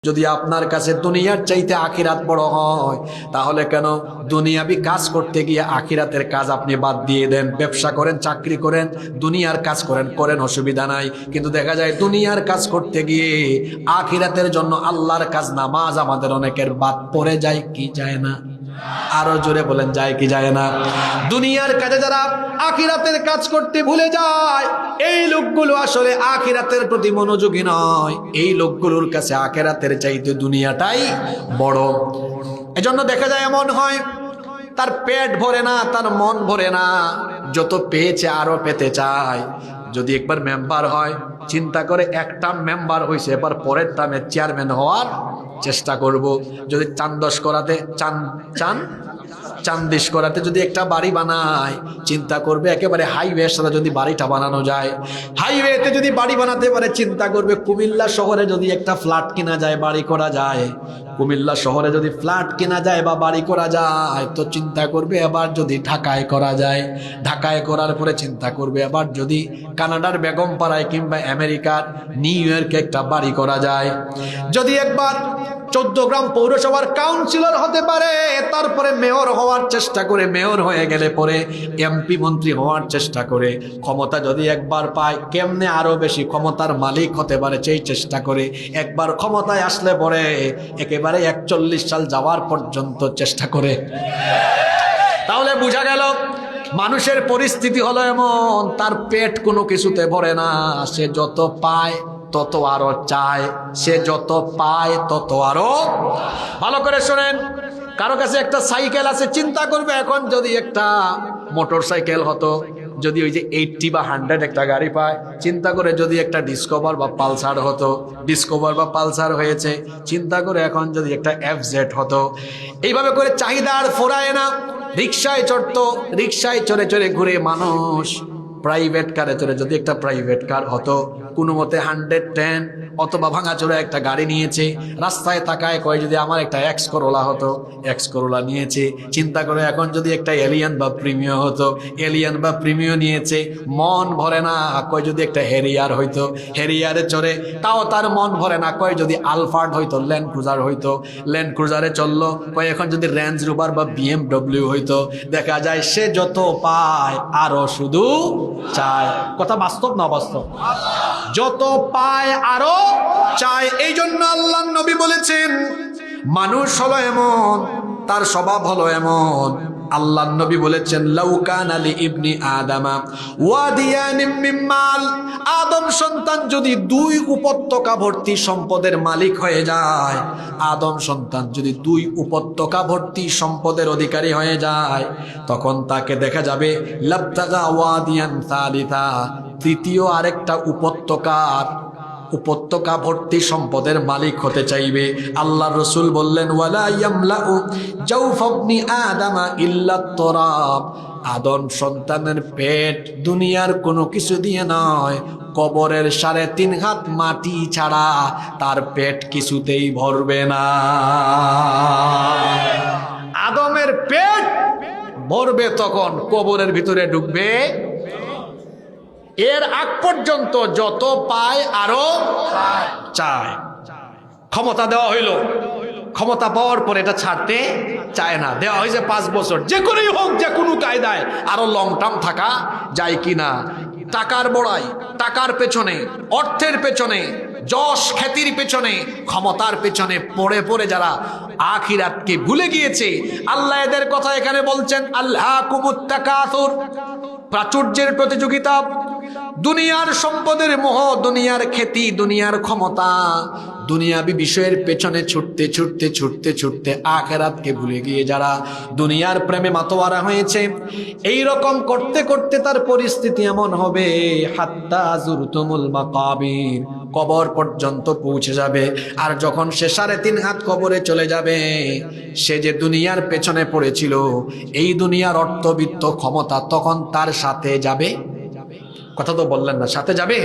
যদি আপনার কাছে দুনিয়ার চাইতে আখিরাত বড় হয়, তাহলে কেন দুনিয়াবি কাজ করতে গিয়ে আখিরাতের কাজ আপনি বাদ দিয়ে দেন? ব্যবসা করেন, চাকরি করেন, দুনিয়ার কাজ করেন, অসুবিধা নাই। কিন্তু দেখা যায় দুনিয়ার কাজ করতে গিয়ে আখিরাতের জন্য আল্লাহর কাজ, নামাজ আমাদের অনেকের বাদ পড়ে যায় কি যায় না? আরো জোরে বলেন, যায় কি যায় না? দুনিয়ার কাজে যারা আখিরাতের কাজ করতে ভুলে যায়, এই লোকগুলো আসলে আখিরাতের প্রতি মনোযোগী নয়। এই লোকগুলোর কাছে আখিরাতের চাইতে দুনিয়াটাই বড়। এজন্য দেখা যায় এমন হয়, তার পেট ভরে না, তার মন ভরে না, যত পেয়েছে আরো পেতে চায়। যদি একবার মেম্বার হয়, চিন্তা করে একটা মেম্বার হয়েছে, এবার পরের টার্মে চেয়ারম্যান হওয়ার চেষ্টা করব। যদি চান্দশ করাতে চান্দিশ করাতে যদি একটা বাড়ি বানায়, চিন্তা করবে একেবারে হাইওয়ের সাথে যদি বাড়িটা বানানো যায়। হাইওয়েতে যদি বাড়ি বানাতে পারে, চিন্তা করবে কুমিল্লা শহরে যদি একটা ফ্ল্যাট কেনা যায়, বাড়ি করা যায়। কুমিল্লা শহরে যদি ফ্ল্যাট কেনা যায় বা বাড়ি করা যায়, তো চিন্তা করবে এবার যদি ঢাকায় করা যায়। ঢাকায় করার পরে চিন্তা করবে এবার যদি কানাডার বেগমপাড়ায় কিংবা আমেরিকার নিউ ইয়র্কে একটা বাড়ি করা যায়। যদি একবার 14 গ্রাম পৌরসভার কাউন্সিলর হতে পারে, তারপরে মেয়র হওয়ার চেষ্টা করে, মেয়র হয়ে গেলে পরে এমপি মন্ত্রী হওয়ার চেষ্টা করে, ক্ষমতা যদি একবার পায়, কেমনে আরো বেশি ক্ষমতার মালিক হতে পারে সেই চেষ্টা করে। একবার ক্ষমতায় আসলে পরে একেবারে 41 সাল যাওয়ার পর্যন্ত চেষ্টা করে। তাহলে বোঝা গেল মানুষের পরিস্থিতি হলো এমন, তার পেট কোনো কিছুতে ভরে না। সে যত পায় তত আরো চায়, সে যত পায় তত আরো। ভালো করে শোনেন, কারো কাছে একটা সাইকেল আছে, চিন্তা করবে এখন যদি একটা মোটর সাইকেল হতো, যদি ওই যে 80 বা 100 একটা গাড়ি পায়, চিন্তা করে যদি একটা ডিসকভার বা পালসার হতো। ডিসকভার বা পালসার হয়েছে, চিন্তা করে এখন যদি একটা FZ হতো। এইভাবে করে চাহিদা আর ফোরায় না। রিক্সায় চড়তো, রিক্সায় চড়ে চড়ে ঘুরে মানুষ। প্রাইভেট কারে চড়ে যদি একটা প্রাইভেট কার হতো, কোনো মতে 110 অথবা ভাঙাচোরা একটা গাড়ি নিয়েছে, রাস্তায় তাকায় কয় যদি আমার একটা এক্স করোলা হতো, এক্স করোলা নিয়েছে। চিন্তা করে এখন যদি একটা এলিয়ান বা প্রিমিয় হতো, এলিয়ান বা প্রিমিয় নিয়েছে। মন ভরে না, কয় যদি একটা হেরিয়ার হইতো, হেরিয়ারে চড়ে, তাও তার মন ভরে না। কয় যদি আলফার্ড হইতো, ল্যান্ড ক্রুজার হইতো, ল্যান্ড ক্রুজারে চললো। কয় এখন যদি রেঞ্জ রোভার বা BMW হইতো। দেখা যায় সে যত পায় আরো শুধু চায়। কথা বাস্তব না অবাস্তব? যত পায় আরো চায়। এই জন্য আল্লাহর নবী বলেছেন, মানুষ হলো এমন, তার স্বভাব হলো এমন। আল্লাহর নবী বলেছেন, লাউ কানা লি ইবনি আদামা ওয়াদিয়ান মিন মাল, আদম সন্তান যদি 2 উপত্যকা ভর্তি সম্পদের মালিক হয়ে যায়, আদম সন্তান যদি 2 উপত্যকা ভর্তি সম্পদের অধিকারী হয়ে যায়, তখন তাকে দেখা যাবে লাবতাগা ওয়াদিয়ান সালিসা, তৃতীয় আরেকটা উপত্যকা ভর্তি সম্পদের মালিক হতে চাইবে। আল্লাহর রাসূল বললেন, ওয়ালা ইয়ামলাউ জাওফাবনি আদামা ইল্লা তুরাব, আদম সন্তানের পেট দুনিয়ার কোনো কিছু দিয়ে নয়, কবরের 3.5 হাত মাটি ছাড়া তার পেট কিছুতেই ভরবে না। আদমের পেট ভরবে তখন কবরের ভিতরে ঢুকবে। এর আগ পর্যন্ত যত পায় আরো চায়। ক্ষমতা দেওয়া হইল, ক্ষমতা পাওয়ার পর এটা ছাড়তে চায় না। দেওয়া হয়েছে 5 বছর, যে করেই হোক, যে কোনো কায়দায় আরো লং টার্ম থাকা যায় কিনা। টাকার বড়াই, টাকার পেছনে, অর্থের পেছনে, যশ খ্যাতির পেছনে, ক্ষমতার পেছনে পড়ে পড়ে যারা আখিরাতকে ভুলে গিয়েছে, আল্লাহ এদের কথা এখানে বলছেন, আল্লাহকুমুত তাকাসুর, প্রাচুর্যের প্রতিযোগিতা, দুনিয়ার সম্পদের মোহ, দুনিয়ার খ্যাতি, দুনিয়ার ক্ষমতা, দুনিয়াবি বিষয়ের পেছনে ছুটতে ছুটতে ছুটতে ছুটতে আখিরাতকে ভুলে গিয়ে যারা দুনিয়ার প্রেমে মাতোয়ারা হয়েছে, এই রকম করতে করতে তার পরিস্থিতি এমন হবে, হাত্তা যুরতুমুল মাকাবির, কবর পর্যন্ত পৌঁছে যাবে। আর যখন সে 3.5 হাত কবরে চলে যাবে, সে যে দুনিয়ার পেছনে পড়েছিল, এই দুনিয়ার অর্থবিত্ত ক্ষমতা তখন তার সাথে যাবে। কথা তো বললেন না, সাথে যাবে।